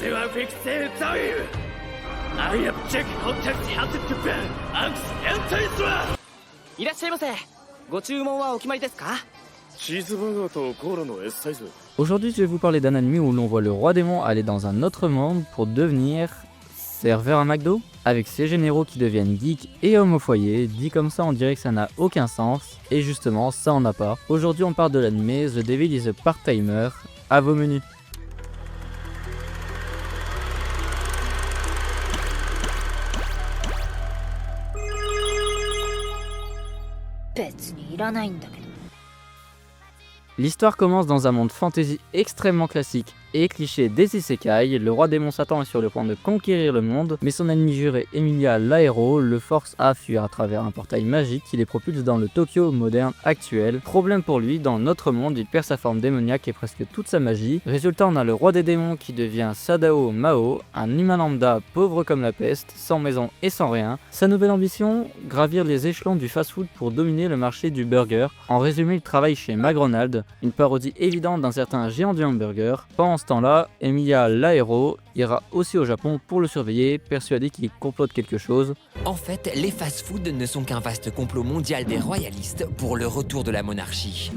いらっしゃいませ。ご注文はお決まりですか？ Aujourd'hui, je vais vous parler d'un anime où l'on voit le roi démon aller dans un autre monde pour devenir serveur à McDo, avec ses généraux qui deviennent geeks et hommes au foyer. Dit comme ça, on dirait que ça n'a aucun sens, et justement, ça en a pas. Aujourd'hui, on parle de l'anime The Devil is a Part-Timer. À vos menus. 別にいらないんだけど。 L'histoire commence dans un monde fantasy extrêmement classique et cliché des isekai. Le roi démon Satan est sur le point de conquérir le monde, mais son ennemi juré Emilia l'Aéro le force à fuir à travers un portail magique qui les propulse dans le Tokyo moderne actuel. Problème pour lui, dans notre monde, il perd sa forme démoniaque et presque toute sa magie. Résultat, on a le roi des démons qui devient Sadao Mao, un humain lambda pauvre comme la peste, sans maison et sans rien. Sa nouvelle ambition, gravir les échelons du fast-food pour dominer le marché du burger. En résumé, il travaille chez McDonald's, une parodie évidente d'un certain géant du hamburger. Pendant ce temps-là, Emilia l'Aéro ira aussi au Japon pour le surveiller, persuadé qu'il complote quelque chose. En fait, les fast-foods ne sont qu'un vaste complot mondial des royalistes pour le retour de la monarchie.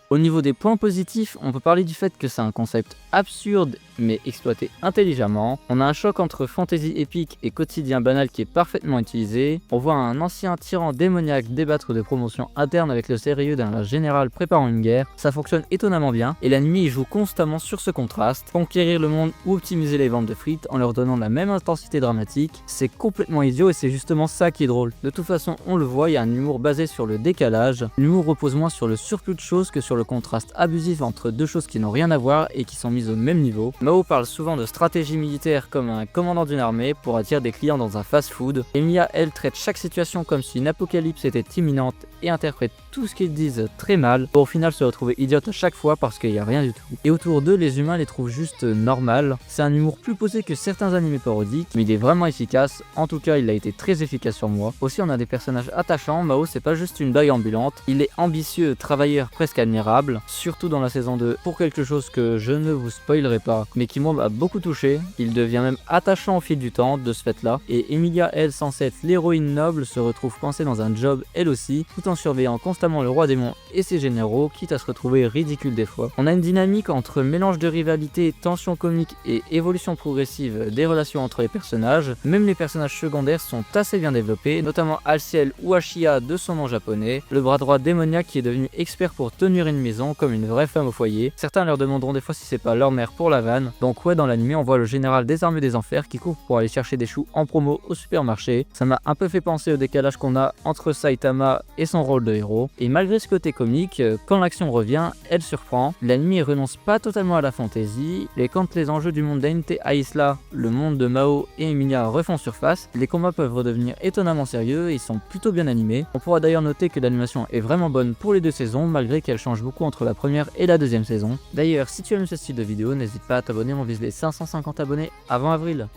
Au niveau des points positifs, on peut parler du fait que c'est un concept absurde mais exploité intelligemment. On a un choc entre fantasy épique et quotidien banal qui est parfaitement utilisé. On voit un ancien tyran démoniaque débattre de promotions internes avec le sérieux d'un général préparant une guerre. Ça fonctionne étonnamment bien et l'anime y joue constamment sur ce contraste. Conquérir le monde ou optimiser les ventes de frites en leur donnant la même intensité dramatique, c'est complètement idiot et c'est justement ça qui est drôle. De toute façon, on le voit, il y a un humour basé sur le décalage. L'humour repose moins sur le surplus de choses que sur le contraste abusif entre deux choses qui n'ont rien à voir et qui sont mises au même niveau. Mao parle souvent de stratégie militaire comme un commandant d'une armée pour attirer des clients dans un fast-food. Emilia, elle, traite chaque situation comme si une apocalypse était imminente et interprète tout ce qu'ils disent très mal pour au final se retrouver idiote à chaque fois parce qu'il n'y a rien du tout. Et autour d'eux, les humains les trouvent juste normales. C'est un humour plus posé que certains animés parodiques, mais il est vraiment efficace. En tout cas, il a été très efficace sur moi. Aussi, on a des personnages attachants. Mao, c'est pas juste une blague ambulante. Il est ambitieux, travailleur, presque admirable, surtout dans la saison 2, pour quelque chose que je ne vous spoilerai pas, mais qui moi m'a beaucoup touché. Il devient même attachant au fil du temps de ce fait-là. Et Emilia, elle, censée être l'héroïne noble, se retrouve coincée dans un job, elle aussi, tout en surveillant constamment le roi démon et ses généraux, quitte à se retrouver ridicule des fois. On a une dynamique entre mélange de rivalité, tension comique et évolution progressive des relations entre les personnages. Même les personnages secondaires sont assez bien développés, notamment Alciel ou Ashia de son nom japonais, le bras droit démoniaque qui est devenu expert pour tenir une maison comme une vraie femme au foyer. Certains leur demanderont des fois si c'est pas leur mère pour la vanne. Donc ouais, dans l'anime on voit le général des armées des enfers qui court pour aller chercher des choux en promo au supermarché. Ça m'a un peu fait penser au décalage qu'on a entre Saitama et son rôle de héros. Et malgré ce côté comique, quand l'action revient, elle surprend. L'anime renonce pas totalement à la fantaisie, et quand les enjeux du monde d'Ente à Isla, le monde de Mao et Emilia refont surface, les combats peuvent redevenir étonnamment sérieux et ils sont plutôt bien animés. On pourra d'ailleurs noter que l'animation est vraiment bonne pour les deux saisons, malgré qu'elle change beaucoup entre la première et la deuxième saison. D'ailleurs, si tu aimes ce style de vidéo, n'hésite pas à t'abonner, on vise les 550 abonnés avant avril.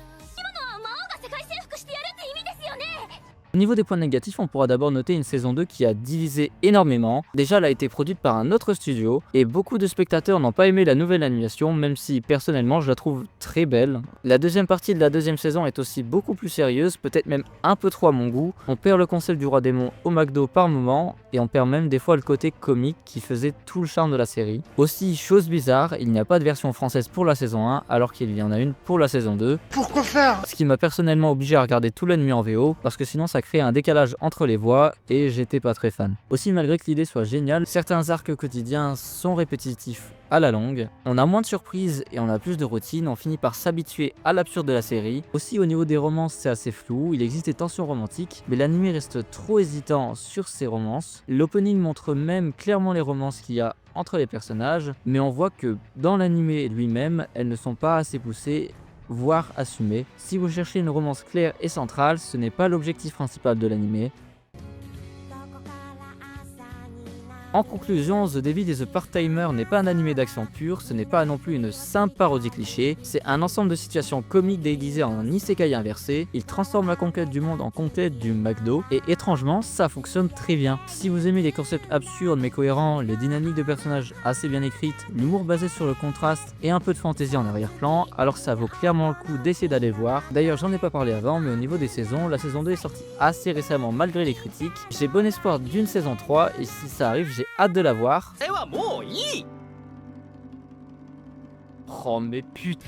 Au niveau des points négatifs, on pourra d'abord noter une saison 2 qui a divisé énormément. Déjà, elle a été produite par un autre studio et beaucoup de spectateurs n'ont pas aimé la nouvelle animation, même si personnellement je la trouve très belle. La deuxième partie de la deuxième saison est aussi beaucoup plus sérieuse, peut-être même un peu trop à mon goût. On perd le concept du roi démon au McDo par moment et on perd même des fois le côté comique qui faisait tout le charme de la série. Aussi, chose bizarre, il n'y a pas de version française pour la saison 1 alors qu'il y en a une pour la saison 2. Pourquoi faire? Ce qui m'a personnellement obligé à regarder tout l'anime en VO parce que sinon ça crée un décalage entre les voix et j'étais pas très fan. Aussi, malgré que l'idée soit géniale, certains arcs quotidiens sont répétitifs à la longue. On a moins de surprises et on a plus de routine, on finit par s'habituer à l'absurde de la série. Aussi, au niveau des romances, c'est assez flou, il existe des tensions romantiques, mais l'anime reste trop hésitant sur ces romances. L'opening montre même clairement les romances qu'il y a entre les personnages, mais on voit que dans l'anime lui-même, elles ne sont pas assez poussées, voire assumées. Si vous cherchez une romance claire et centrale, ce n'est pas l'objectif principal de l'anime. En conclusion, The Devil is a Part-Timer n'est pas un animé d'action pur, ce n'est pas non plus une simple parodie cliché, c'est un ensemble de situations comiques déguisées en isekai inversé, il transforme la conquête du monde en conquête du McDo, et étrangement, ça fonctionne très bien. Si vous aimez les concepts absurdes mais cohérents, les dynamiques de personnages assez bien écrites, l'humour basé sur le contraste et un peu de fantaisie en arrière-plan, alors ça vaut clairement le coup d'essayer d'aller voir. D'ailleurs, j'en ai pas parlé avant, mais au niveau des saisons, la saison 2 est sortie assez récemment malgré les critiques. J'ai bon espoir d'une saison 3, et si ça arrive, j'ai hâte de la voir. ではもういい Oh mais putain.